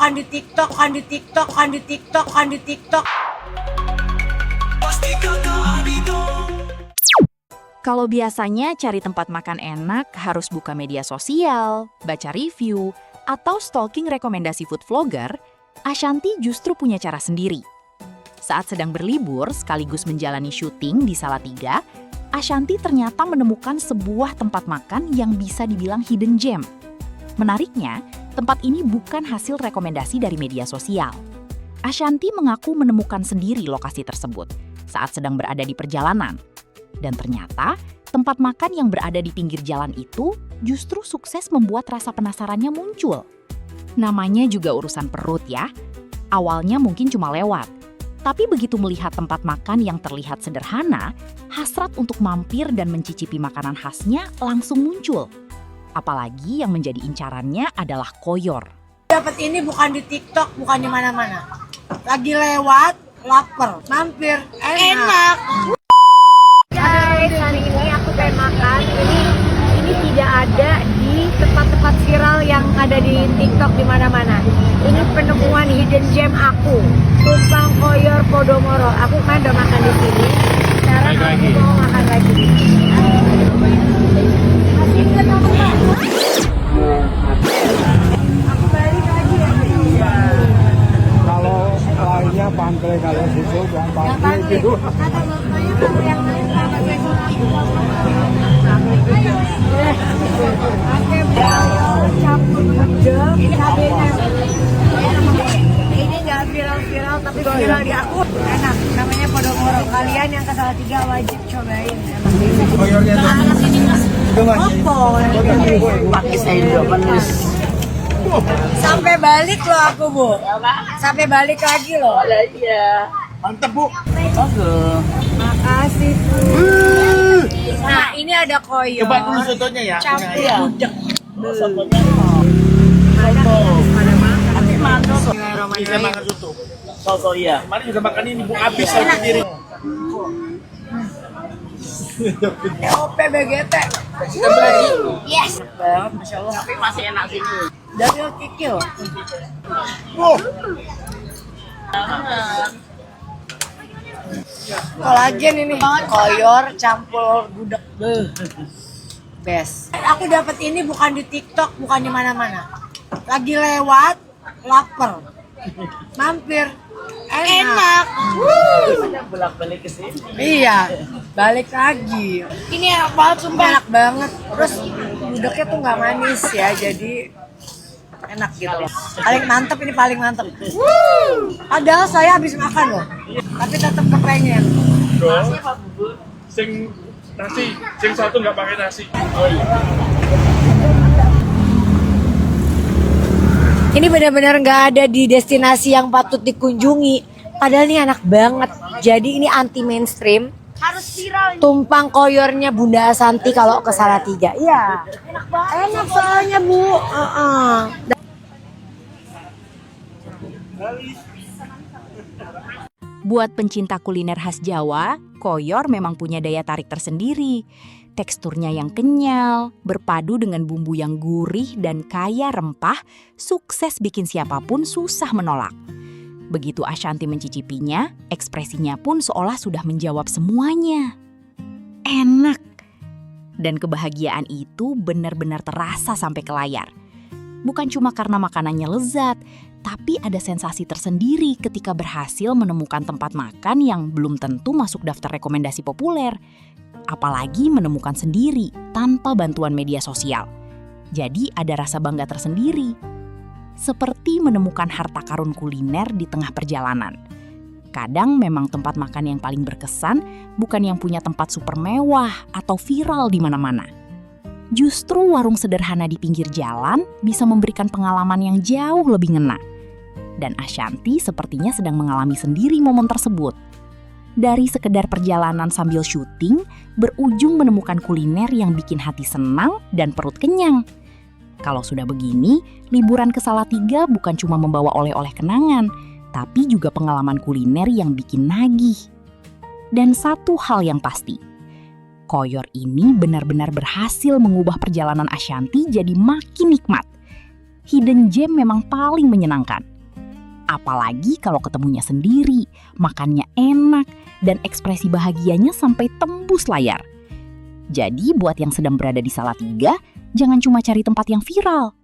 bukan di TikTok, bukan di TikTok, bukan di TikTok, bukan di TikTok. Kalau biasanya cari tempat makan enak harus buka media sosial, baca review, atau stalking rekomendasi food vlogger, Ashanti justru punya cara sendiri. Saat sedang berlibur sekaligus menjalani syuting di Salatiga, Ashanti ternyata menemukan sebuah tempat makan yang bisa dibilang hidden gem. Menariknya, tempat ini bukan hasil rekomendasi dari media sosial. Ashanti mengaku menemukan sendiri lokasi tersebut saat sedang berada di perjalanan. Dan ternyata, tempat makan yang berada di pinggir jalan itu justru sukses membuat rasa penasarannya muncul. Namanya juga urusan perut ya. Awalnya mungkin cuma lewat. Tapi begitu melihat tempat makan yang terlihat sederhana, hasrat untuk mampir dan mencicipi makanan khasnya langsung muncul. Apalagi yang menjadi incarannya adalah koyor. Dapat ini bukan di TikTok, bukan di mana-mana. Lagi lewat, lapar, mampir, enak. Guys, hari ini aku pengen makan. Ini tidak ada di tempat-tempat viral yang ada di TikTok di mana-mana. Ini penemuan hidden gem aku. Tumpang Koyor Podomoro. Aku kan udah makan di sini. Sekarang aku mau makan lagi di sini. Masih ketemu Pak. Aku balik lagi ya. Kalau lainnya pantai, kalau situ yang pantai gitu. Kata bapaknya kalau yang lain sama besok aku pakai bawang campur gudeg cabenya. Ini nggak viral-viral tapi viral di aku. Enak, namanya Podomoro. Kalian yang ke Salatiga wajib cobain. Koyornya tuh. Anak ini Itu mas. pakai sayur manis. Sampai balik loh aku, Bu. Sampai balik lagi loh. Mantep bu. Makasih, Bu. Nah, ini ada koyor. Coba dulu sotonya ya. Campur Ya. gudeg. Sotonya. Pada makan. Bisa Bismillahirrahmanirrahim. makan soto. Soto iya. Kemarin juga makan ini bu habis sendiri. OP BGT. Yes. Banget, Masya Allah. Tapi masih enak sih. Dari kikil. Oh. Kolagen ini. Koyor campur gudeg. Best. Aku dapat ini bukan di TikTok, bukan di mana-mana. Lagi lewat, lapar, mampir, enak. Bolak-balik ke sini. Iya, balik lagi. Ini enak banget sumpah. Enak banget. Terus gudegnya tuh nggak manis ya, jadi enak gitu loh. Paling mantep ini paling mantep. Padahal saya habis makan loh, tapi tetap kepengen. Sing nasi, sing satu nggak pakai nasi. Ini benar-benar nggak ada di destinasi yang patut dikunjungi. Padahal ini enak banget. Jadi ini anti mainstream. Harus viral. Tumpang koyornya Bunda Asanti kalau ke Salatiga. Iya. Enak banget. Enak soalnya Bu. Buat pencinta kuliner khas Jawa, koyor memang punya daya tarik tersendiri. Teksturnya yang kenyal, berpadu dengan bumbu yang gurih dan kaya rempah, sukses bikin siapapun susah menolak. Begitu Ashanti mencicipinya, ekspresinya pun seolah sudah menjawab semuanya. Enak! Dan kebahagiaan itu benar-benar terasa sampai ke layar. Bukan cuma karena makanannya lezat, tapi ada sensasi tersendiri ketika berhasil menemukan tempat makan yang belum tentu masuk daftar rekomendasi populer. Apalagi menemukan sendiri tanpa bantuan media sosial. Jadi ada rasa bangga tersendiri. Seperti menemukan harta karun kuliner di tengah perjalanan. Kadang memang tempat makan yang paling berkesan bukan yang punya tempat super mewah atau viral di mana-mana. Justru warung sederhana di pinggir jalan bisa memberikan pengalaman yang jauh lebih ngena. Dan Ashanti sepertinya sedang mengalami sendiri momen tersebut. Dari sekedar perjalanan sambil syuting, berujung menemukan kuliner yang bikin hati senang dan perut kenyang. Kalau sudah begini, liburan ke Salatiga bukan cuma membawa oleh-oleh kenangan, tapi juga pengalaman kuliner yang bikin nagih. Dan satu hal yang pasti, koyor ini benar-benar berhasil mengubah perjalanan Ashanti jadi makin nikmat. Hidden gem memang paling menyenangkan. Apalagi kalau ketemunya sendiri, makannya enak, dan ekspresi bahagianya sampai tembus layar. Jadi buat yang sedang berada di Salatiga, jangan cuma cari tempat yang viral,